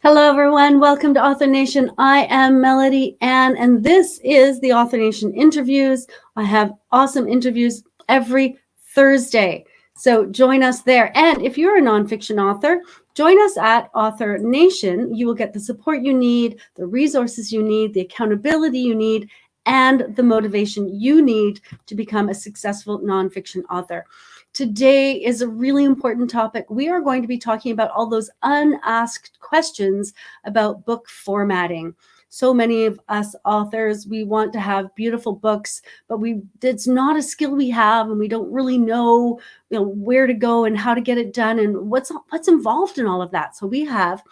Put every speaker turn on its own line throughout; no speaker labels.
Hello, everyone. Welcome to Author Nation. I am Melody Ann, and this is the Author Nation interviews. I have awesome interviews every Thursday. So join us there. And if you're a nonfiction author, join us at Author Nation. You will get the support you need, the resources you need, the accountability you need, and the motivation you need to become a successful nonfiction author. Today is a really important topic. We are going to be talking about all those unasked questions about book formatting. So many of us authors, we want to have beautiful books, but it's not a skill we have, and we don't really know, where to go and how to get it done and what's involved in all of that. So we have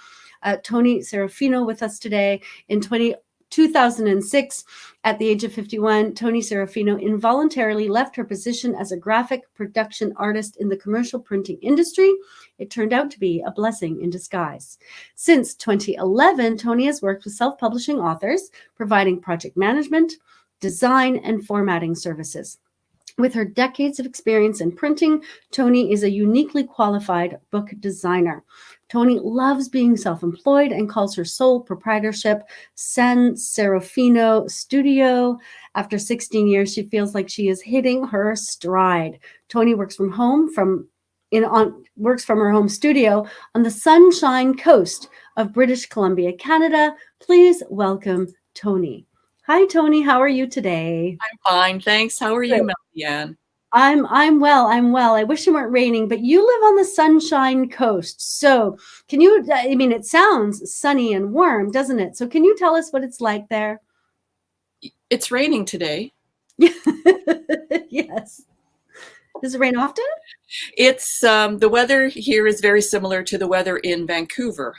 Tony Serafino with us today. In 2006, at the age of 51, Tony Serafino involuntarily left her position as a graphic production artist in the commercial printing industry. It turned out to be a blessing in disguise. Since 2011, Tony has worked with self-publishing authors, providing project management, design, and formatting services. With her decades of experience in printing, Tony is a uniquely qualified book designer. Tony loves being self-employed and calls her sole proprietorship San Serafino Studio. After 16 years, she feels like she is hitting her stride. Tony works from her home studio on the Sunshine Coast of British Columbia, Canada. Please welcome Tony. Hi, Tony. How are you today?
I'm fine, thanks. How are you, Melody Ann?
I'm well. I wish it weren't raining, but you live on the Sunshine Coast. So it sounds sunny and warm, doesn't it? So can you tell us what it's like there?
It's raining today.
Yes. Does it rain often?
It's the weather here is very similar to the weather in Vancouver.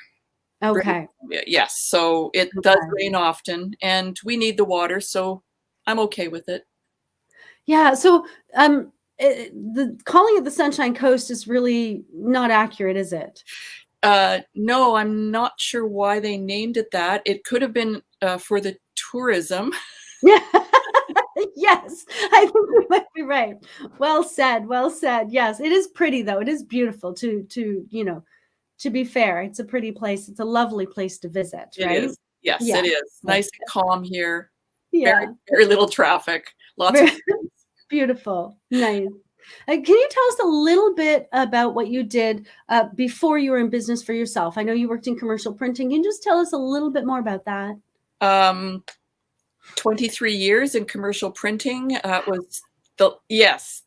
Okay.
Yes, so it does rain often, and we need the water, so I'm okay with it.
Yeah. So the calling it the Sunshine Coast is really not accurate, is it?
No, I'm not sure why they named it that. It could have been for the tourism.
Yeah. Yes, I think you might be right. Well said. Well said. Yes, it is pretty though. It is beautiful to be fair. It's a pretty place. It's a lovely place to visit, right?
It is. Yes,
Yeah.
it is. Nice and calm here.
Yeah.
Very, very little traffic. Lots of
beautiful. Nice. Can you tell us a little bit about what you did before you were in business for yourself? I know you worked in commercial printing. Can you just tell us a little bit more about that?
23 years in commercial printing was the, yes.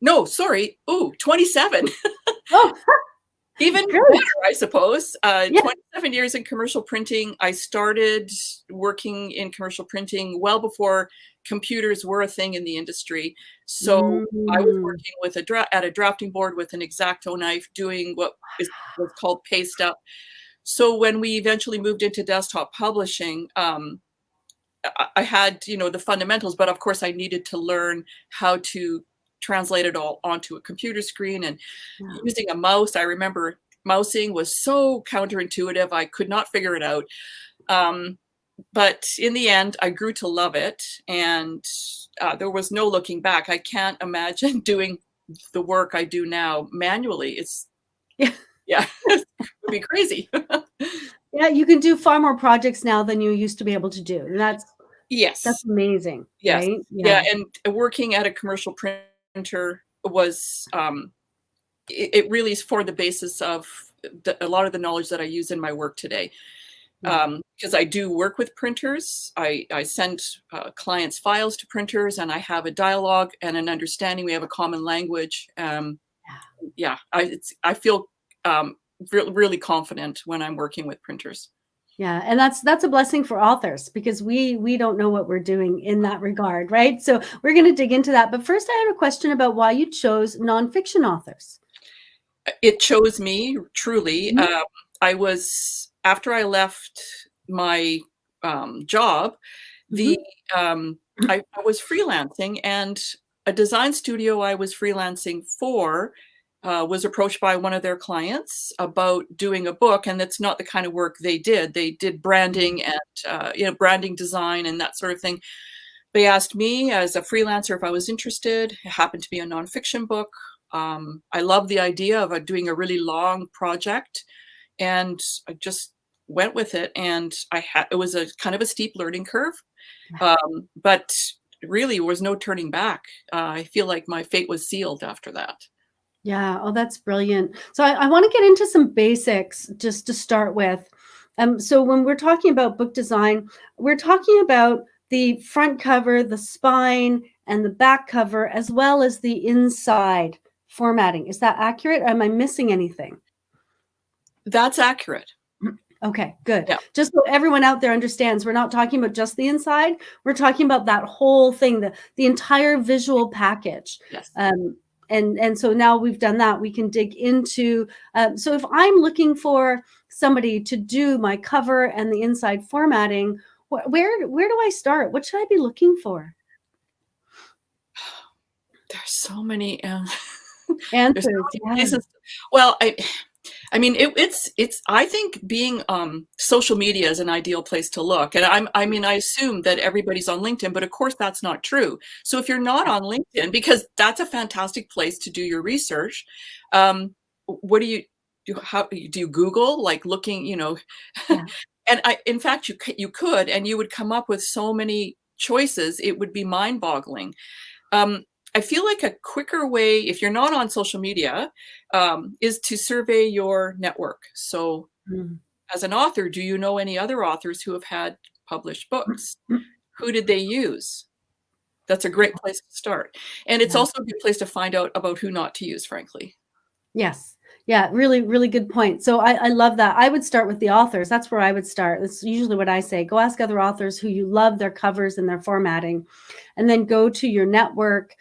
No, sorry. Ooh, 27.
Oh,
even
great.
better, I suppose. 27 years in commercial printing. I started working in commercial printing well before computers were a thing in the industry. So I was working with at a drafting board with an X-Acto knife, doing what was called paste up. So when we eventually moved into desktop publishing, I had, the fundamentals, but of course I needed to learn how to translate it all onto a computer screen, and using a mouse. I remember mousing was so counterintuitive. I could not figure it out. But in the end, I grew to love it, and there was no looking back. I can't imagine doing the work I do now manually. It's, yeah, it would be crazy.
Yeah, you can do far more projects now than you used to be able to do. And that's amazing.
Yes.
Right?
Yeah. And working at a commercial printer was, it really is for the basis of a lot of the knowledge that I use in my work today. Because I do work with printers. I send clients files to printers, and I have a dialogue and an understanding. We have a common language. Yeah, I feel really confident when I'm working with printers.
Yeah, and that's a blessing for authors, because we don't know what we're doing in that regard, right? So we're going to dig into that. But first, I had a question about why you chose nonfiction authors.
It chose me, truly. I was, after I left my job, I was freelancing, and a design studio I was freelancing for was approached by one of their clients about doing a book, and that's not the kind of work they did. They did branding and branding design and that sort of thing. They asked me as a freelancer if I was interested. It happened to be a nonfiction book. I love the idea of doing a really long project, and I just went with it, and it was a kind of a steep learning curve,
Yeah.
but really there was no turning back. I feel like my fate was sealed after that.
Yeah. Oh, that's brilliant. So I want to get into some basics just to start with. So when we're talking about book design, we're talking about the front cover, the spine, and the back cover, as well as the inside formatting. Is that accurate? Am I missing anything?
That's accurate.
Okay, good.
Yeah.
Just so everyone out there understands, we're not talking about just the inside. We're talking about that whole thing, the entire visual package.
Yes.
And so now we've done that, we can dig into. So if I'm looking for somebody to do my cover and the inside formatting, where do I start? What should I be looking for?
There's so many. There's so
Answers.
many
Yeah.
places. Well, I mean, it's. I think being social media is an ideal place to look, and I mean, I assume that everybody's on LinkedIn, but of course that's not true. So if you're not on LinkedIn, because that's a fantastic place to do your research, what do you do? How do you Google, like looking, you know?
Yeah.
And in fact, you could, and you would come up with so many choices. It would be mind-boggling. Um, I feel like a quicker way, if you're not on social media, is to survey your network. So,
Mm.
as an author, do you know any other authors who have had published books?
Mm.
Who did they use? That's a great place to start. And it's
Yeah.
also a good place to find out about who not to use, frankly.
Yes. Yeah, really, really good point. So I love that. I would start with the authors. That's where I would start. That's usually what I say. Go ask other authors who you love their covers and their formatting, and then go to your network,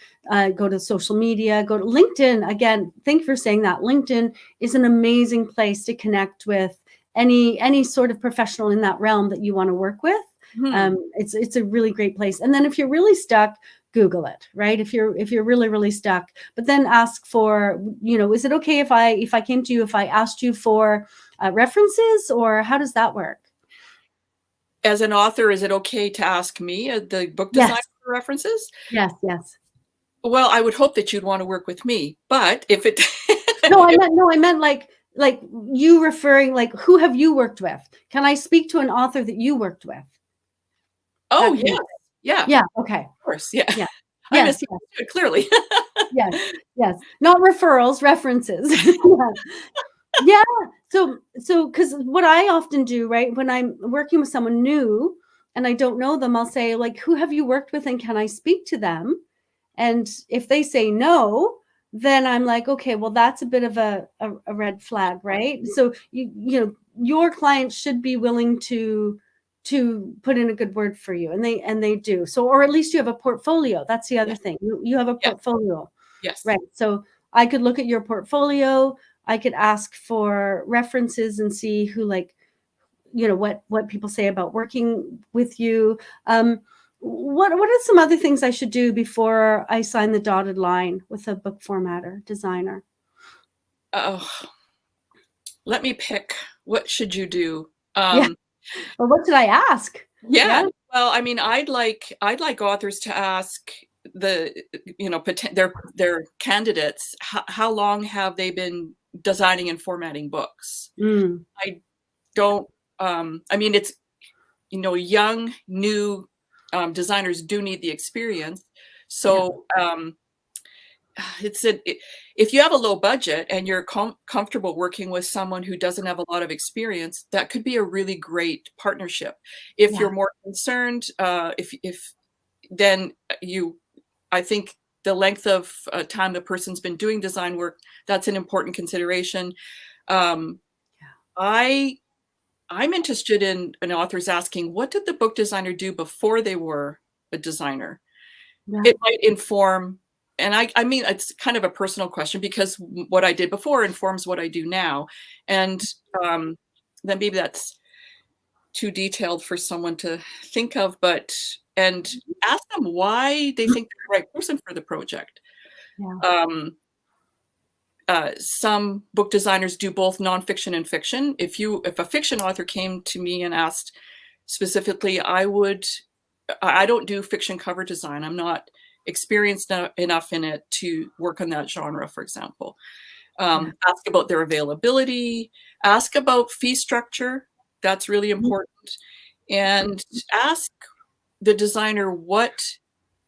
go to social media, go to LinkedIn. Again, thank you for saying that. LinkedIn is an amazing place to connect with any sort of professional in that realm that you want to work with.
Hmm.
It's a really great place. And then if you're really stuck, Google it, right? If you're really, really stuck, but then ask for, is it okay if I came to you, if I asked you for references, or how does that work?
As an author, is it okay to ask me, the book designer,
Yes,
for references?
yes, yes.
Well, I would hope that you'd want to work with me, but if it,
No, I meant like you referring, like, who have you worked with? Can I speak to an author that you worked with?
oh
That kind
yes,
of,
yeah,
yeah, okay.
of course, yeah.
Yeah.
I
Yes, yes,
misunderstood clearly.
yes, yes. Not referrals, references. Yeah. Yeah. So because what I often do, right, when I'm working with someone new and I don't know them, I'll say, like, who have you worked with and can I speak to them? And if they say no, then I'm like, okay, well, that's a bit of a red flag, right? So your client should be willing to put in a good word for you, and they do. So, or at least you have a portfolio. That's the other
Yes,
thing. You have a
yes,
portfolio.
yes.
Right. So I could look at your portfolio. I could ask for references and see who, like, what people say about working with you. What are some other things I should do before I sign the dotted line with a book formatter designer?
Oh, let me pick. What should you do?
Yeah.
Um,
Or what should I ask?
yeah.
Yeah.
Well, I mean, I'd like authors to ask the, their candidates, how long have they been designing and formatting books?
Mm,
I don't. I mean, it's, young, new designers do need the experience.
yeah.
So if you have a low budget and you're comfortable working with someone who doesn't have a lot of experience, that could be a really great partnership. If
Yeah.
you're more concerned, if then I think the length of time the person's been doing design work, that's an important consideration. Um,
Yeah.
I'm interested in authors asking, what did the book designer do before they were a designer?
Yeah.
It might inform, and I mean, it's kind of a personal question because what I did before informs what I do now. And um, then maybe that's too detailed for someone to think of, and ask them why they think they're the right person for the project.
Yeah.
Um, some book designers do both nonfiction and fiction. If a fiction author came to me and asked specifically, I don't do fiction cover design. I'm not experienced enough in it to work on that genre, for example.
Yeah.
Ask about their availability, ask about fee structure. That's really important. And ask the designer what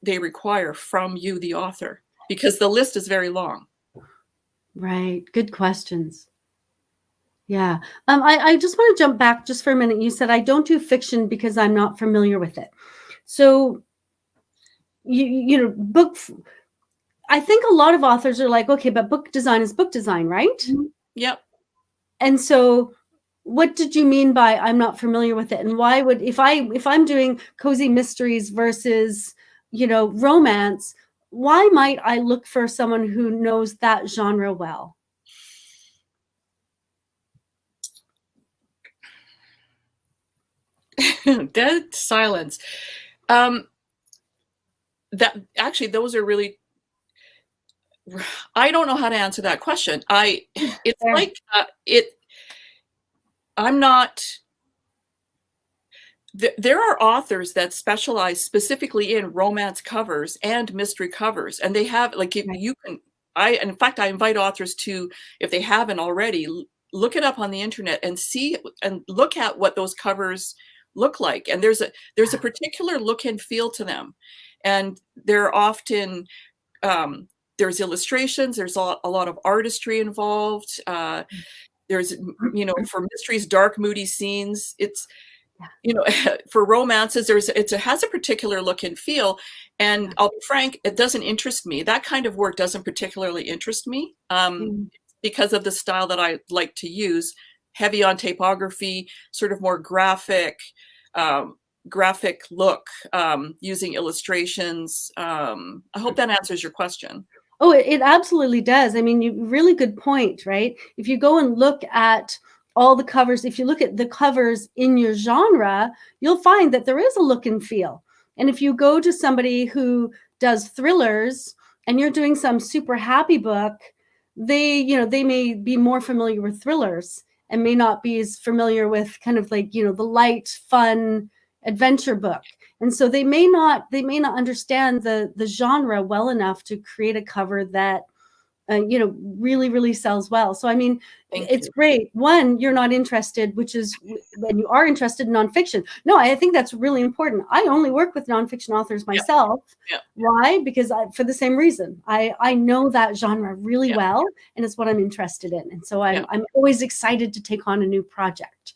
they require from you, the author, because the list is very long.
Right. Good questions. Yeah. I just want to jump back just for a minute. You said I don't do fiction because I'm not familiar with it. So, you know, I think a lot of authors are like, okay, but book design is book design, right?
Yep.
And so what did you mean by I'm not familiar with it? And why would, if I'm doing cozy mysteries versus, you know, romance, why might I look for someone who knows that genre well?
Dead silence. That actually, those are really, I don't know how to answer that question. It's
Fair.
like, I'm not, there are authors that specialize specifically in romance covers and mystery covers. And they have, like, if
Right.
you can, in fact, I invite authors to, if they haven't already, look it up on the internet and see and look at what those covers look like. And there's a particular look and feel to them. And they're often, there's illustrations, there's a lot of artistry involved. There's, you know, for mysteries, dark, moody scenes. It's, you know, for romances, it has a particular look and feel. And I'll be frank, it doesn't interest me. That kind of work doesn't particularly interest me, because of the style that I like to use, heavy on typography, sort of more graphic look, using illustrations. I hope that answers your question.
Oh, it absolutely does. I mean, really good point, right? If you go and look at all the covers, if you look at the covers in your genre, you'll find that there is a look and feel. And if you go to somebody who does thrillers and you're doing some super happy book, they may be more familiar with thrillers and may not be as familiar with kind of like, the light, fun adventure book. And so they may not understand the genre well enough to create a cover that really, really sells well. So, I mean, it's great. One, you're not interested, which is when you are interested in nonfiction. No, I think that's really important. I only work with nonfiction authors myself.
Yeah.
Why? Because for the same reason, I know that genre really well, and it's what I'm interested in. And so I'm always excited to take on a new project.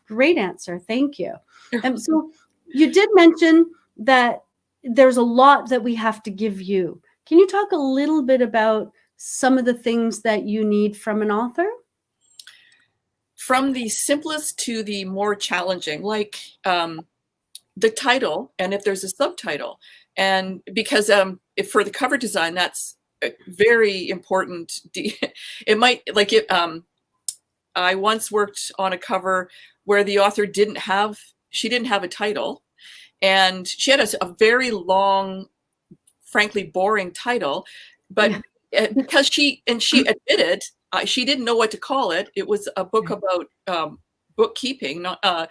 Great answer. Thank you. So you did mention that there's a lot that we have to give you. Can you talk a little bit about some of the things that you need from an author?
From the simplest to the more challenging, like the title, and if there's a subtitle. And because if for the cover design, that's very important. It might, like it, I once worked on a cover where the author didn't have a title, and she had a very long, frankly boring title, but because she admitted she didn't know what to call it. It was a book about bookkeeping, but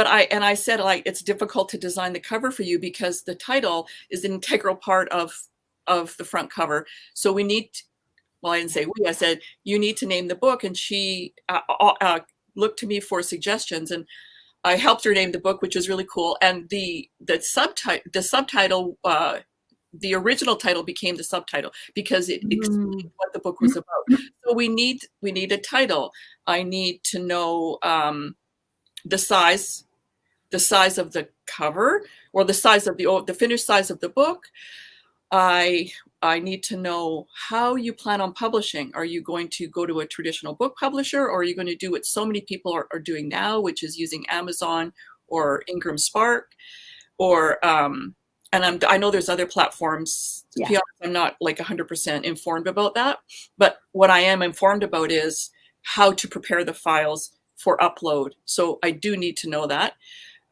I said, like, it's difficult to design the cover for you because the title is an integral part of the front cover. So we need, well, I didn't say we, I said, you need to name the book. And she looked to me for suggestions, and I helped her name the book, which was really cool. And the subtitle, the original title became the subtitle because it explained what the book was about. So we need a title. I need to know the size of the cover, or the size of the finished size of the book. I need to know how you plan on publishing. Are you going to go to a traditional book publisher, or are you going to do what so many people are doing now, which is using Amazon or Ingram Spark, or and I know there's other platforms. To be honest, I'm not like 100% informed about that, but what I am informed about is how to prepare the files for upload. So I do need to know that.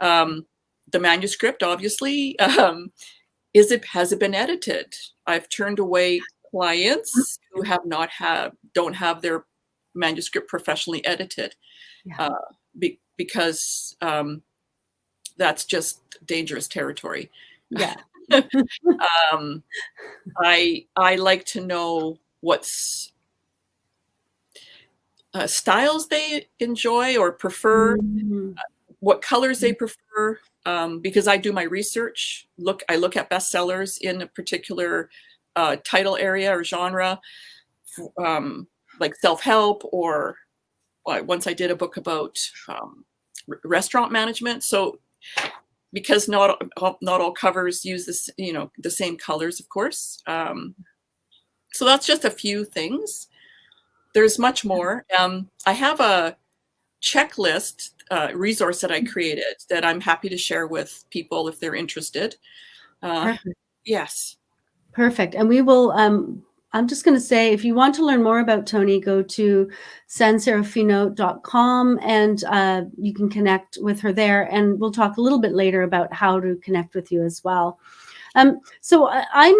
The manuscript, obviously, has it been edited? I've turned away clients who don't have their manuscript professionally edited, because that's just dangerous territory.
Yeah.
I like to know styles they enjoy or prefer, what colors they prefer, because I do my research. I look at bestsellers in a particular title area or genre, like self-help, or once I did a book about restaurant management. So because not all covers use this, the same colors, of course. So that's just a few things. There's much more. I have a checklist resource that I created that I'm happy to share with people if they're interested.
Perfect.
Yes.
Perfect. And we will, I'm just going to say, if you want to learn more about Toni, go to sanserafino.com and you can connect with her there. And we'll talk a little bit later about how to connect with you as well. So I'm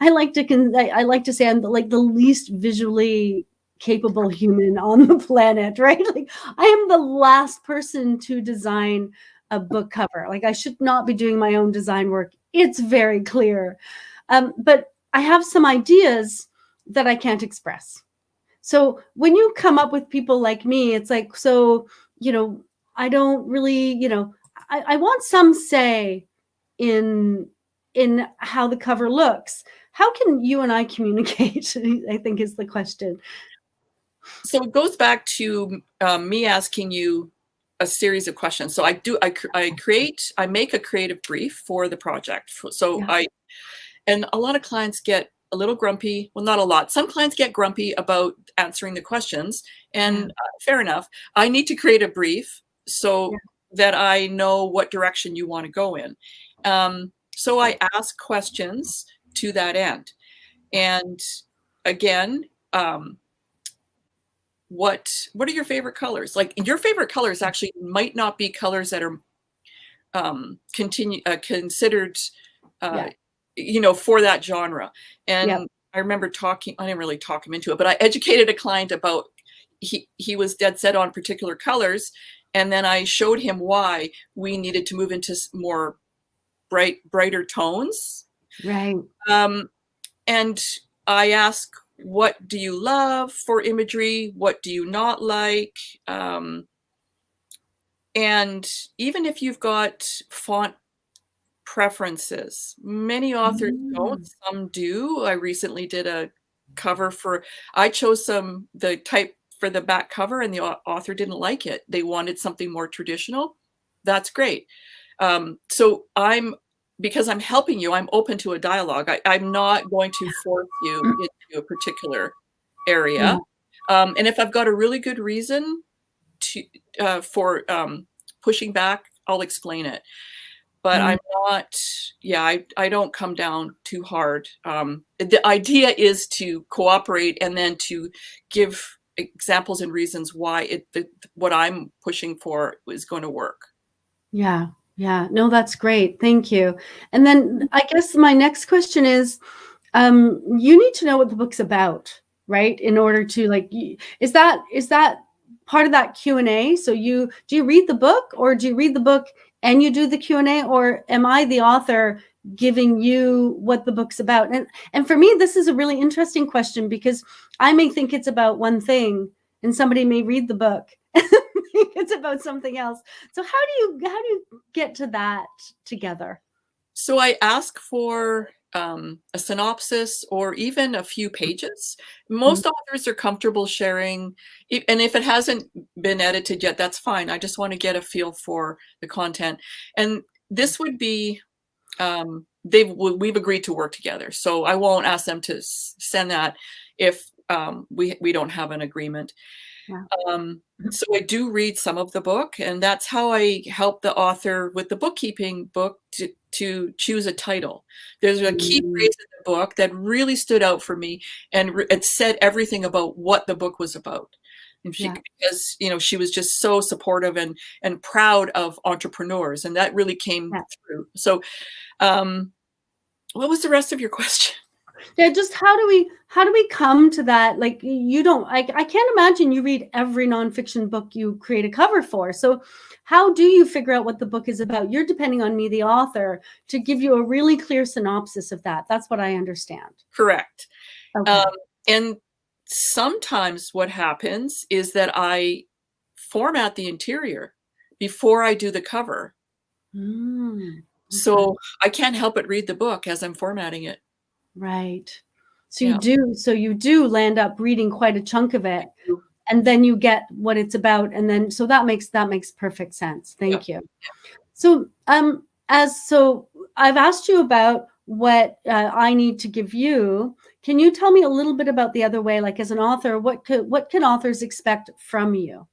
I like to say I'm the least visually capable human on the planet, right? Like I am the last person to design a book cover. Like I should not be doing my own design work. It's very clear. But I have some ideas that I can't express. So when you come up with people like me, it's like, so, I don't really, I want some say in how the cover looks. How can you and I communicate? I think is the question.
So it goes back to me asking you a series of questions. So I make a creative brief for the project. So yeah. And a lot of clients get a little grumpy. Well, not a lot. Some clients get grumpy about answering the questions, and fair enough. I need to create a brief so that I know what direction you want to go in. So I ask questions to that end. And again, what are your favorite colors? Like your favorite colors actually might not be colors that are considered for that genre. And I remember I didn't really talk him into it, but I educated a client about, he was dead set on particular colors. And then I showed him why we needed to move into more brighter tones.
Right.
And I ask, what do you love for imagery? What do you not like? And even if you've got font preferences, many authors don't, some do. I recently did a cover I chose the type for the back cover, and the author didn't like it. They wanted something more traditional. That's great. So because I'm helping you, I'm open to a dialogue. I'm not going to force you into a particular area. And if I've got a really good reason for pushing back, I'll explain it. But I'm not, I don't come down too hard. The idea is to cooperate and then to give examples and reasons why what I'm pushing for is going to work.
Yeah. Yeah. No, that's great. Thank you. And then I guess my next question is, you need to know what the book's about, right? In order to is that part of that Q&A? So do you read the book, or do you read the book and you do the Q&A, or am I the author giving you what the book's about? And for me, this is a really interesting question, because I may think it's about one thing and somebody may read the book and think it's about something else. So how do you get to that together?
So I ask for a synopsis or even a few pages. Most authors are comfortable sharing, and if it hasn't been edited yet, that's fine. I just want to get a feel for the content. And this would be, we've agreed to work together. So I won't ask them to send that if we don't have an agreement. Yeah. So I do read some of the book, and that's how I help the author with the bookkeeping book to choose a title. There's a key phrase in the book that really stood out for me, and it said everything about what the book was about. And because she was just so supportive and proud of entrepreneurs, and that really came through. So, what was the rest of your question?
Yeah, just how do we come to that? Like, I can't imagine you read every nonfiction book you create a cover for. So how do you figure out what the book is about? You're depending on me, the author, to give you a really clear synopsis of that. That's what I understand.
Correct.
Okay.
And sometimes what happens is that I format the interior before I do the cover.
Okay.
So I can't help but read the book as I'm formatting it.
Right. So
Yeah.
you do land up reading quite a chunk of it, and then you get what it's about, and then so that makes perfect sense.
Yeah.
Thank you. So so I've asked you about what I need to give you. Can you tell me a little bit about the other way, like as an author, what can authors expect from you?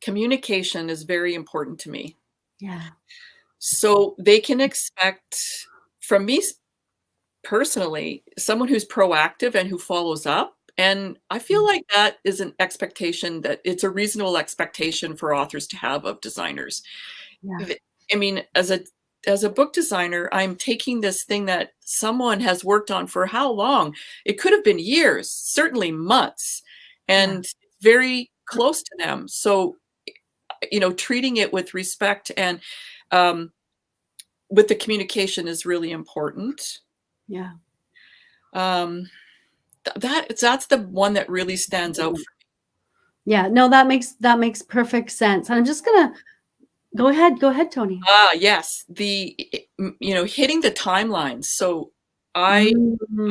Communication is very important to me.
Yeah.
So they can expect from me personally, someone who's proactive and who follows up. And I feel like that is an expectation, that it's a reasonable expectation for authors to have of designers.
Yeah.
I mean, as a book designer, I'm taking this thing that someone has worked on for how long? It could have been years, certainly months, and very close to them. So, treating it with respect and um, with the communication is really important.
Yeah.
Um, that's the one that really stands out for me.
Yeah. No, that makes perfect sense. I'm just gonna go ahead. Go ahead, Tony.
Yes, hitting the timelines. So I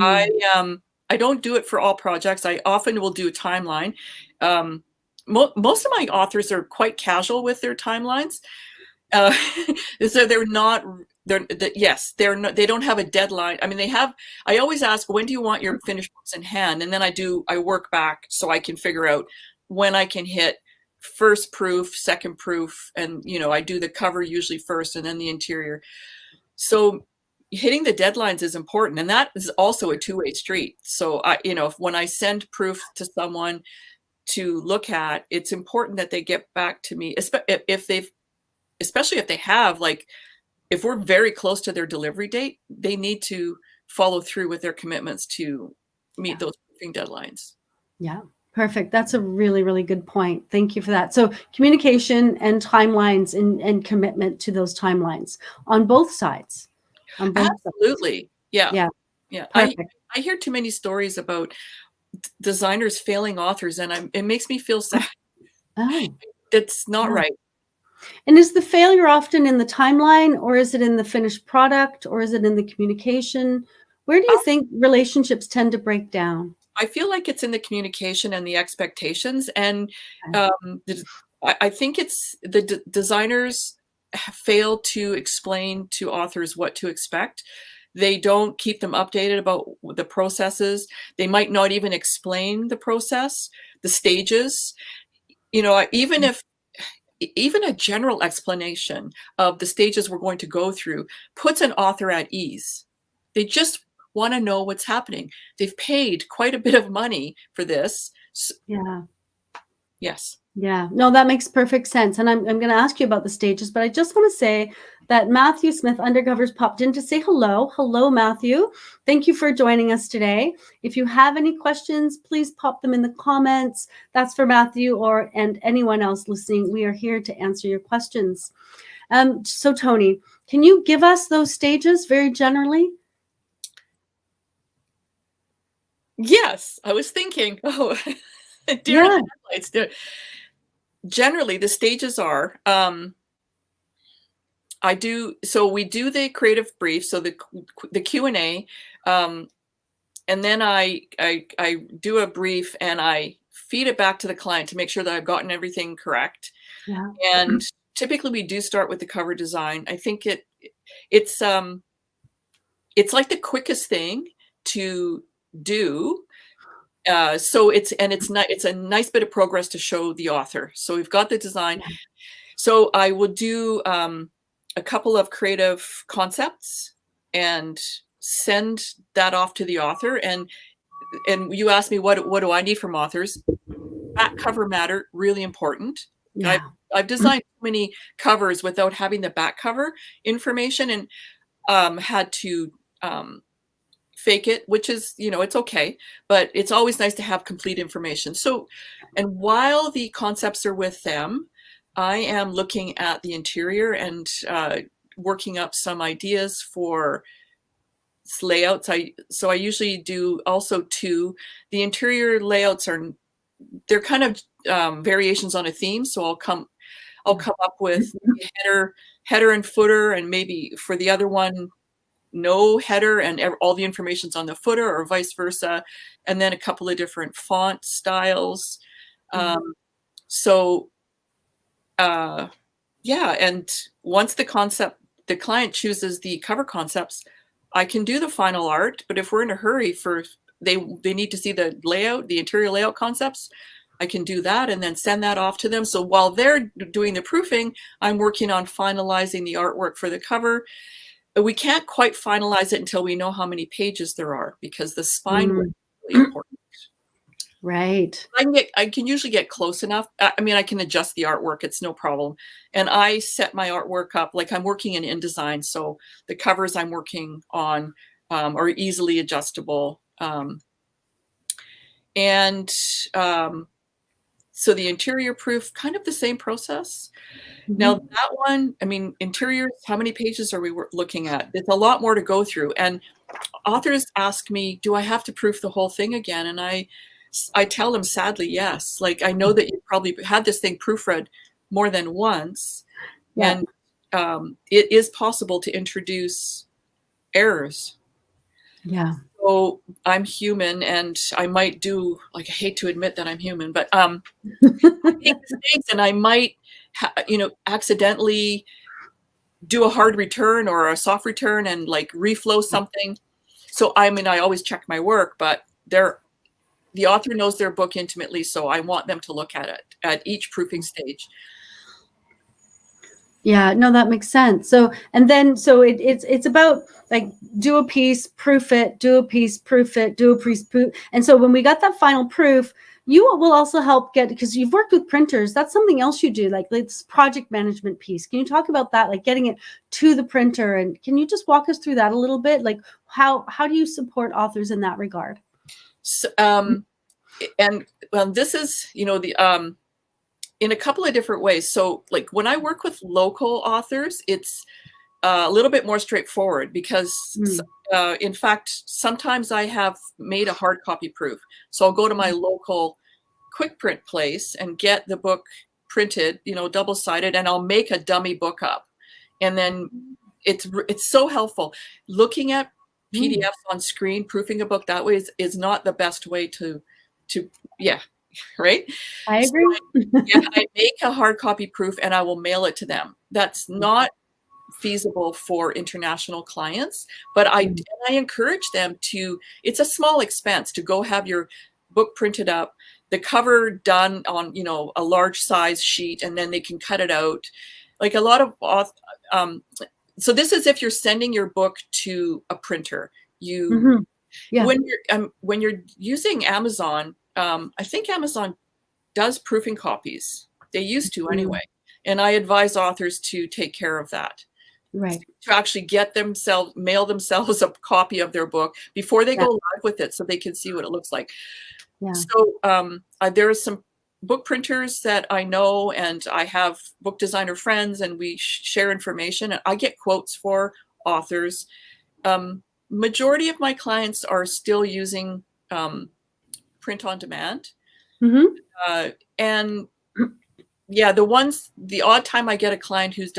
I
Mm.
I don't do it for all projects. I often will do a timeline. Um, most of my authors are quite casual with their timelines. Uh, so they're not, they don't have a deadline. I mean, I always ask, when do you want your finished books in hand? And then I work back so I can figure out when I can hit first proof, second proof, and, I do the cover usually first and then the interior. So hitting the deadlines is important. And that is also a two-way street. So when I send proof to someone to look at, it's important that they get back to me, especially if they have, like, if we're very close to their delivery date, they need to follow through with their commitments to meet those proofing deadlines.
Yeah, perfect. That's a really, really good point. Thank you for that. So communication and timelines and commitment to those timelines on both sides. On both sides.
Absolutely. Yeah.
Yeah,
Yeah.
perfect.
I hear too many stories about designers failing authors, and it makes me feel sad.
Oh,
That's not
yeah.
right.
And is the failure often in the timeline, or is it in the finished product, or is it in the communication? Where do you think relationships tend to break down?
I feel like it's in the communication and the expectations, and
Okay.
um, the, I think it's the designers fail to explain to authors what to expect. They don't keep them updated about the processes. They might not even explain the process, the stages. Even a general explanation of the stages we're going to go through puts an author at ease. They just want to know what's happening. They've paid quite a bit of money for this.
Yeah.
Yes.
Yeah, no, that makes perfect sense. And I'm going to ask you about the stages, but I just want to say that Matthew Smith Undercovers popped in to say hello. Hello, Matthew. Thank you for joining us today. If you have any questions, please pop them in the comments. That's for Matthew and anyone else listening. We are here to answer your questions. So Tony, can you give us those stages very generally?
Yes, I was thinking, deer in
Yeah.
the headlights. Generally, the stages are, we do the creative brief, so the Q&A, and then I do a brief and I feed it back to the client to make sure that I've gotten everything correct.
Yeah.
And typically we do start with the cover design. I think it's like the quickest thing to do. So it's a nice bit of progress to show the author. So we've got the design.
Yeah.
So I will do a couple of creative concepts and send that off to the author. And you asked me what do I need from authors? Back cover matter, really important.
Yeah.
I've designed so many covers without having the back cover information, and had to fake it, which is, it's okay, but it's always nice to have complete information. So, and while the concepts are with them, I am looking at the interior and working up some ideas for layouts. So I usually do also two. The interior layouts they're kind of variations on a theme. So I'll come up with header and footer, and maybe for the other one, no header and all the information's on the footer, or vice versa, and then a couple of different font styles. So yeah, and once the client chooses the cover concepts, I can do the final art. But if we're in a hurry they need to see the layout, the interior layout concepts, I can do that and then send that off to them. So while they're doing the proofing, I'm working on finalizing the artwork for the cover. We can't quite finalize it until we know how many pages there are, because the spine work is really important.
Right.
I can usually get close enough. I mean, I can adjust the artwork. It's no problem. And I set my artwork up like I'm working in InDesign. So the covers I'm working on are easily adjustable. So the interior proof, kind of the same process. Now that one, I mean, interiors, how many pages are we looking at? It's a lot more to go through. And authors ask me, do I have to proof the whole thing again? And I tell them, sadly, yes. Like, I know that you probably had this thing proofread more than once. Yeah. And it is possible to introduce errors.
Yeah.
So I'm human, and I might do, like, I hate to admit that I'm human, but I make mistakes, and I might, accidentally do a hard return or a soft return and like reflow something. So I mean, I always check my work, but the author knows their book intimately, so I want them to look at it at each proofing stage.
Yeah, no, that makes sense. So, and then, so it's about like, do a piece, proof it, do a piece, proof it, do a piece, proof. And so when we got that final proof, you will also help get, because you've worked with printers, that's something else you do, like this project management piece. Can you talk about that, like getting it to the printer? And can you just walk us through that a little bit? Like how do you support authors in that regard?
So, and this is, in a couple of different ways. So like when I work with local authors, it's a little bit more straightforward, because in fact, sometimes I have made a hard copy proof. So I'll go to my local quick print place and get the book printed, double-sided, and I'll make a dummy book up. And then it's so helpful. Looking at PDFs on screen, proofing a book that way is not the best way to yeah. Right?
I agree.
So I make a hard copy proof and I will mail it to them. That's not feasible for international clients, but I encourage them to, it's a small expense to go have your book printed up, the cover done on, a large size sheet, and then they can cut it out. Like a lot of, so this is if you're sending your book to a printer, when you're using Amazon, I think Amazon does proofing copies. They used to anyway. And I advise authors to take care of that.
Right.
To actually mail themselves a copy of their book before they go live with it, so they can see what it looks like. Yeah. So there are some book printers that I know, and I have book designer friends, and we share information. And I get quotes for authors. Majority of my clients are still using print on demand. And yeah, the odd time I get a client who's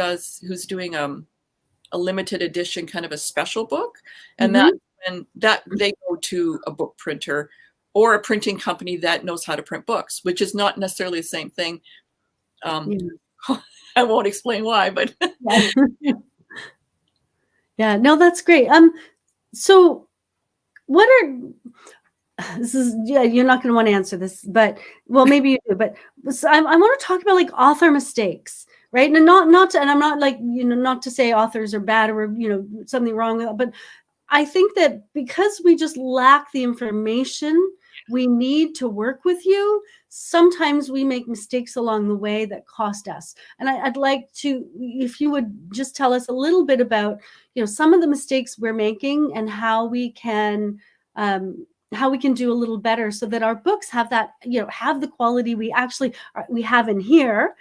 doing a limited edition, kind of a special book, and that they go to a book printer or a printing company that knows how to print books, which is not necessarily the same thing. I won't explain why, but
yeah, no, that's great. So what are, this is, you're not going to want to answer this, but well, maybe you do, but I want to talk about like author mistakes, right? And not to, and I'm not like, not to say authors are bad or, something wrong with that, but I think that because we just lack the information we need to work with you, sometimes we make mistakes along the way that cost us. And I'd like to, if you would just tell us a little bit about, some of the mistakes we're making and how we can do a little better so that our books have that, have the quality we have in here.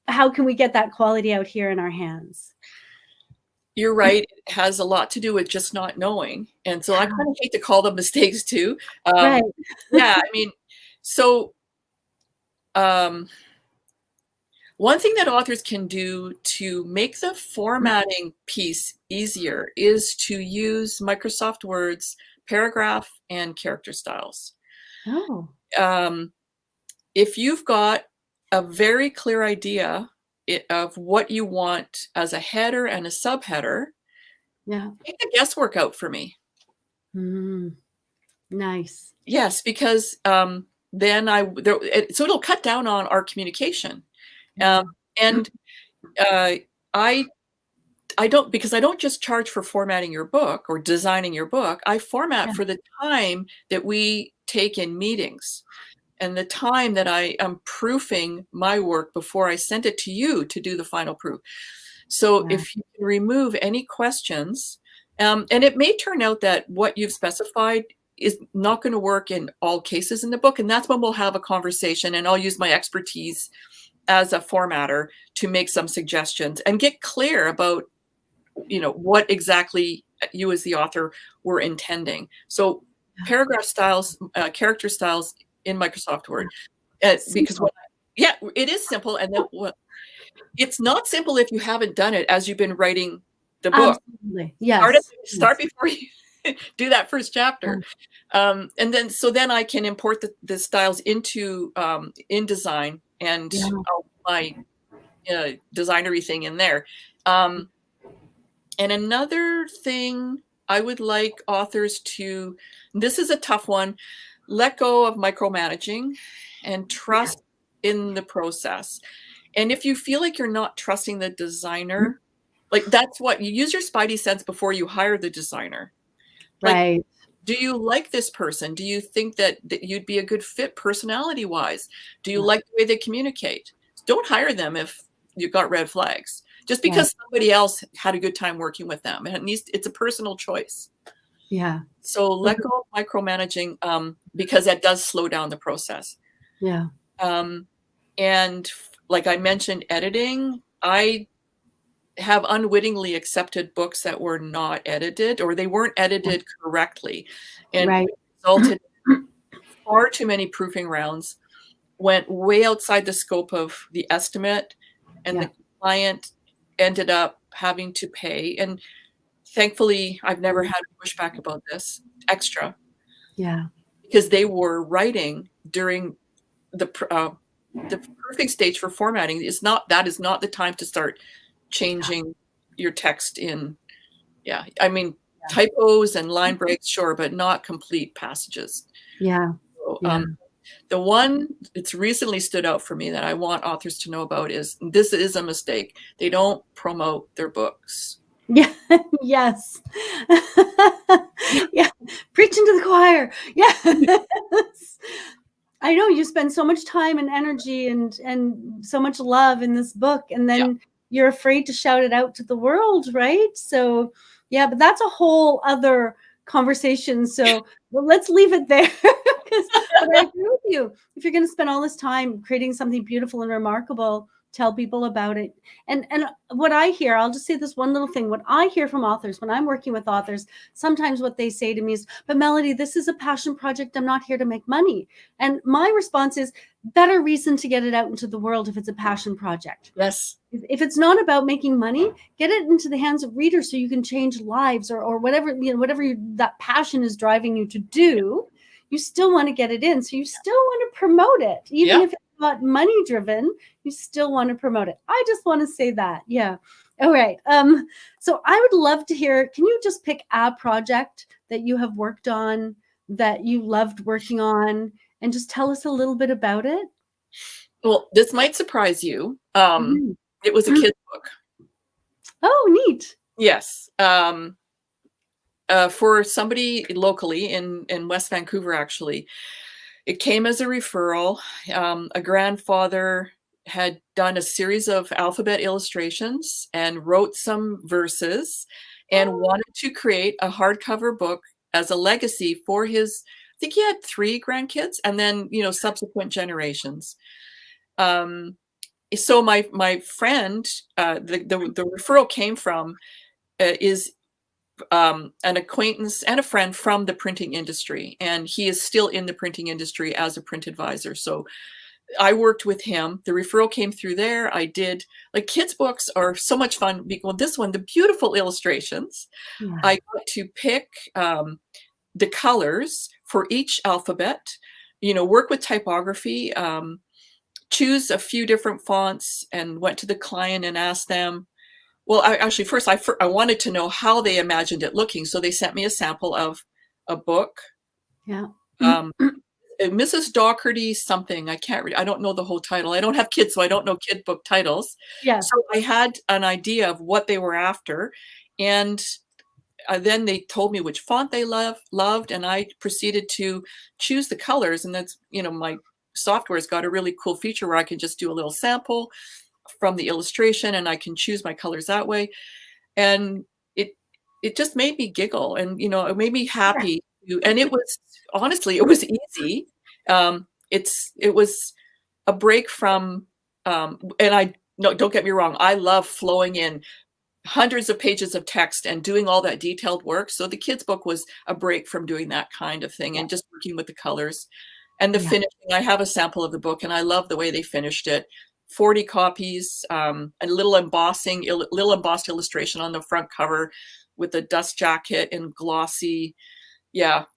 How can we get that quality out here in our hands?
You're right. It has a lot to do with just not knowing. And so I kind of hate to call them mistakes too.
Right.
Yeah, I mean, so um, one thing that authors can do to make the formatting piece easier is to use Microsoft Word's paragraph and character styles.
Oh.
If you've got a very clear idea of what you want as a header and a subheader,
Yeah.
take the guesswork out for me.
Nice.
Yes, because then so it'll cut down on our communication. And I don't, because I don't just charge for formatting your book or designing your book. I format for the time that we take in meetings and the time that I am proofing my work before I send it to you to do the final proof. So if you can remove any questions, and it may turn out that what you've specified is not going to work in all cases in the book. And that's when we'll have a conversation and I'll use my expertise as a formatter to make some suggestions and get clear about, what exactly you as the author were intending. So paragraph styles, character styles in Microsoft Word, because it is simple. And then it's not simple if you haven't done it as you've been writing the book.
Absolutely. Yes.
Start before you do that first chapter. And then I can import the styles into InDesign and my designery thing in there. And another thing I would like authors to, this is a tough one, let go of micromanaging and trust in the process. And if you feel like you're not trusting the designer, like that's what you use your spidey sense before you hire the designer. Like,
Right.
do you like this person? Do you think that you'd be a good fit personality wise? Do you like the way they communicate? Don't hire them if you've got red flags. Just because somebody else had a good time working with them. And it's a personal choice.
Yeah.
So let go of micromanaging because that does slow down the process.
Yeah.
And like I mentioned, editing, I have unwittingly accepted books that were not edited or they weren't edited correctly. And resulted in far too many proofing rounds, went way outside the scope of the estimate, and the client ended up having to pay. And thankfully, I've never had a pushback about this extra.
Yeah.
Because they were writing during the proofing stage for formatting. That is not the time to start changing your text in. Yeah. I mean, typos and line breaks, sure, but not complete passages.
Yeah.
So, the one that's recently stood out for me that I want authors to know about is this is a mistake. They don't promote their books.
Yeah. Yes. Yeah. Preaching to the choir. Yes. I know you spend so much time and energy and so much love in this book, and then you're afraid to shout it out to the world, right? So yeah, but that's a whole other conversation. So let's leave it there. But I agree with you. If you're going to spend all this time creating something beautiful and remarkable, tell people about it. And what I hear, I'll just say this one little thing. What I hear from authors when I'm working with authors, sometimes what they say to me is, but Melody, this is a passion project. I'm not here to make money. And my response is, better reason to get it out into the world if it's a passion project.
Yes.
If it's not about making money, get it into the hands of readers so you can change lives or whatever, that passion is driving you to do. You still want to get it in. So you still want to promote it. Even if it's not money driven, you still want to promote it. I just want to say that. Yeah. All right. So I would love to hear, can you just pick a project that you have worked on that you loved working on and just tell us a little bit about it?
Well, this might surprise you. It was a kid's book.
Oh, neat.
Yes. For somebody locally in West Vancouver, actually, it came as a referral. A grandfather had done a series of alphabet illustrations and wrote some verses and wanted to create a hardcover book as a legacy for his, I think he had 3 grandkids and then, subsequent generations. So my friend, the referral came from is an acquaintance and a friend from the printing industry, and he is still in the printing industry as a print advisor. So I worked with him. The referral came through there. I did, like, kids' books are so much fun. Well, this one, the beautiful illustrations.
Yeah.
I got to pick the colors for each alphabet, work with typography, choose a few different fonts, and went to the client and asked them. Well, first I wanted to know how they imagined it looking. So they sent me a sample of a book.
Yeah.
Mrs. Doherty something. I can't read. I don't know the whole title. I don't have kids, so I don't know kid book titles.
Yeah.
So I had an idea of what they were after. And then they told me which font they loved. And I proceeded to choose the colors. And that's, my software's got a really cool feature where I can just do a little sample from the illustration, and I can choose my colors that way. And it just made me giggle, and it made me happy. And it was, honestly, it was easy. It was a break from and don't get me wrong, I love flowing in hundreds of pages of text and doing all that detailed work. So the kids' book was a break from doing that kind of thing, and just working with the colors and the finishing. I have a sample of the book, and I love the way they finished it. 40 copies, a little embossed illustration on the front cover with a dust jacket and glossy,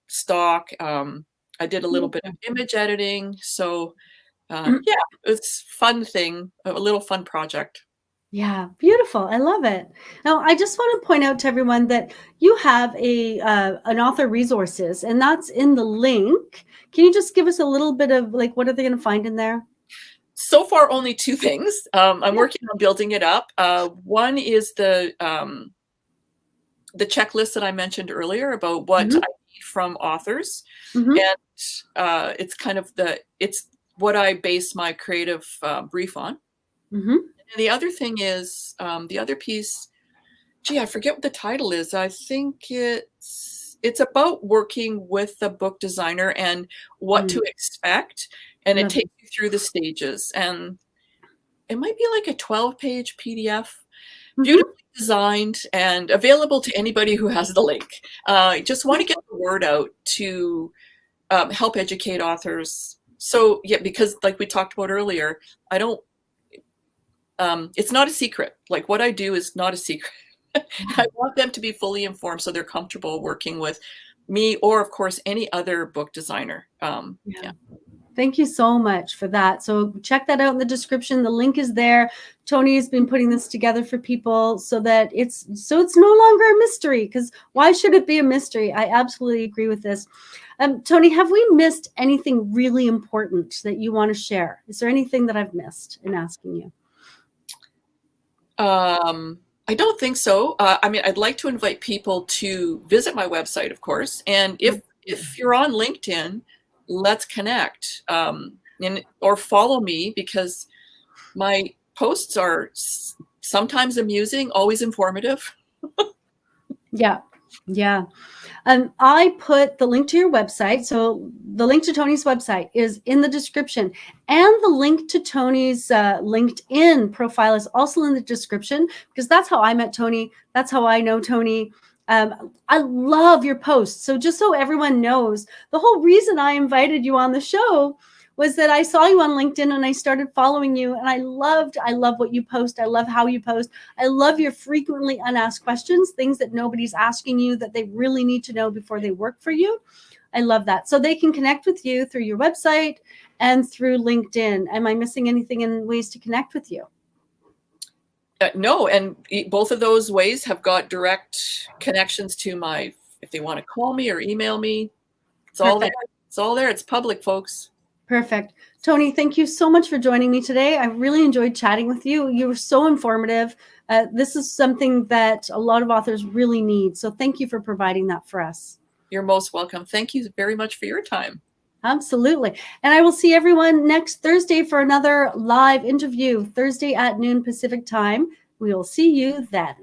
stock. I did a little bit of image editing. So it's fun thing, a little fun project.
Yeah, beautiful. I love it. Now, I just want to point out to everyone that you have an author resources, and that's in the link. Can you just give us a little bit of, like, what are they going to find in there?
So far, only two things. I'm working on building it up. One is the checklist that I mentioned earlier about what I need from authors. And it's kind of it's what I base my creative brief on. And the other thing is, the other piece, I forget what the title is. I think it's about working with the book designer and what to expect. And it takes you through the stages. And it might be like a 12-page PDF, beautifully designed and available to anybody who has the link. I just want to get the word out to help educate authors. So, because like we talked about earlier, it's not a secret. Like, what I do is not a secret. I want them to be fully informed so they're comfortable working with me, or of course, any other book designer.
Thank you so much for that. So check that out in the description. The link is there. Tony has been putting this together for people so that it's no longer a mystery, because why should it be a mystery? I absolutely agree with this. Tony, have we missed anything really important that you want to share? Is there anything that I've missed in asking you?
I don't think so. I'd like to invite people to visit my website, of course. And if you're on LinkedIn, let's connect, or follow me, because my posts are sometimes amusing, always informative.
Yeah. I put the link to your website. So the link to Tony's website is in the description, and the link to Tony's LinkedIn profile is also in the description, because that's how I met Tony. That's how I know Tony. I love your posts. So just so everyone knows, the whole reason I invited you on the show was that I saw you on LinkedIn and I started following you, and I love what you post. I love how you post. I love your frequently unasked questions, things that nobody's asking you that they really need to know before they work for you. I love that. So they can connect with you through your website and through LinkedIn. Am I missing anything in ways to connect with you?
No, and both of those ways have got direct connections to if they want to call me or email me. It's all there. It's all there. It's public, folks.
Perfect. Tony, thank you so much for joining me today. I really enjoyed chatting with you. You were so informative. This is something that a lot of authors really need. So thank you for providing that for us.
You're most welcome. Thank you very much for your time.
Absolutely. And I will see everyone next Thursday for another live interview, Thursday at noon Pacific time. We will see you then.